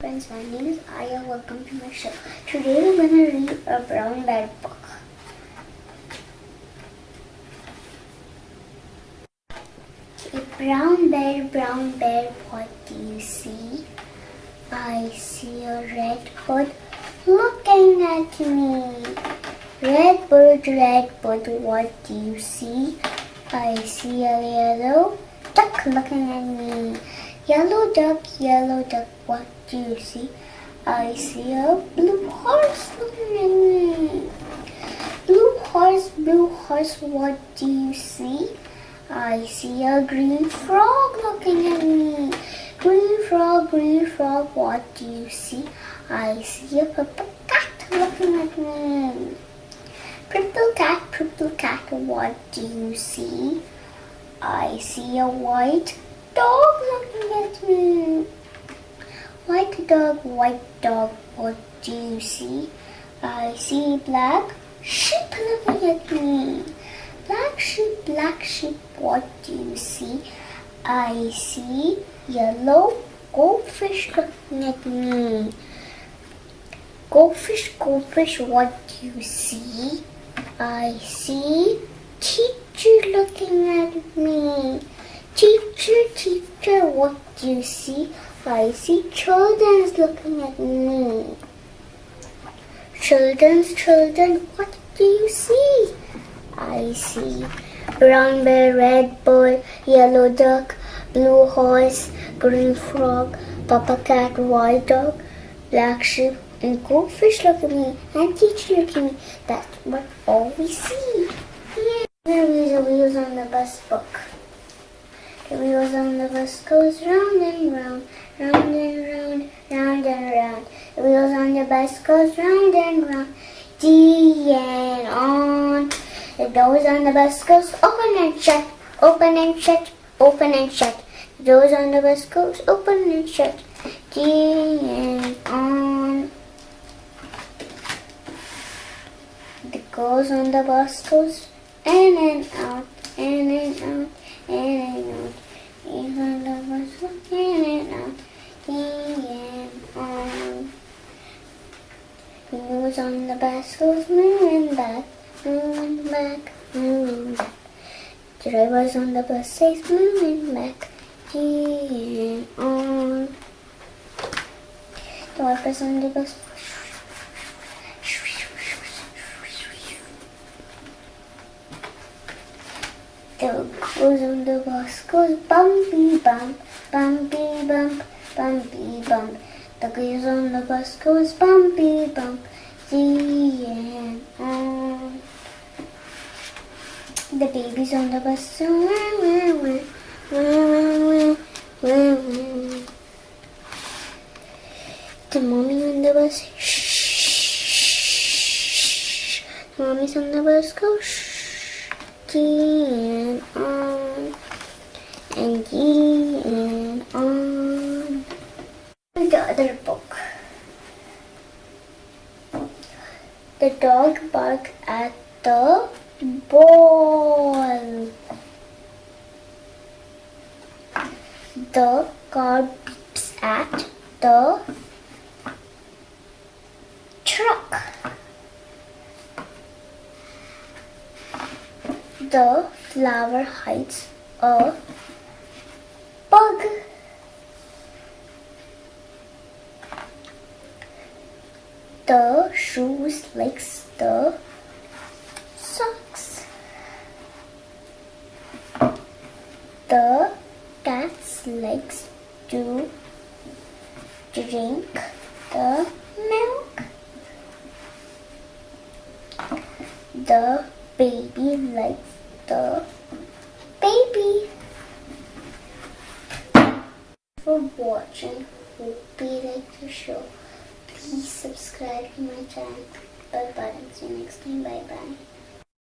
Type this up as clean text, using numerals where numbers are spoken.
Friends, my name is Aya. Welcome to my show. Today we're going to read a brown bear book. A brown bear, what do you see? I see a red bird looking at me. Red bird, what do you see? I see a yellow duck looking at me. Yellow duck, what do you see? I see a blue horse looking at me. Blue horse, what do you see? I see a green frog looking at me. Green frog, what do you see? I see a purple cat looking at me. Purple cat, what do you see? I see a white dog looking at me. White dog, what do you see? I see black sheep looking at me. Black sheep, what do you see? I see yellow goldfish looking at me. Goldfish, what do you see? I see teacher looking at me. Teacher, what do you see? I see children looking at me. Children, what do you see? I see brown bear, red bird, yellow duck, blue horse, green frog, papa cat, white dog, black sheep, and goldfish look at me, and teacher look at me. That's what all we see. Here are the wheels on the bus book. The wheels on the bus goes round and round, round and round, round and round. The wheels on the bus goes round and round, the and on. The doors on the bus goes open and shut, open and shut, open and shut. The doors on the bus goes open and shut, the and on. The girls on the bus goes in and out, in and out, in and out. In on the bus goes in and out, in and on. The wheels on the bus goes moving back, moving back, moving back. The drivers on the bus says moving back, in and on. The wipers on the bus. The girls on the bus goes bumpy bump, bumpy bump, bumpy bump. The girls on the bus goes bumpy bump, the and on. The babies on the bus so wah, wah, wah, wah, wah. The mommy on the bus shh. The mommies on the bus go shh. And on, and on. The other book. The dog barks at the ball. The car beeps at the truck. The flower hides a bug. The shoes likes the socks. The cat likes to drink the milk. The baby likes the baby. For watching, hope you like the show. Please subscribe to my channel. Bye bye. See you next time. Bye bye.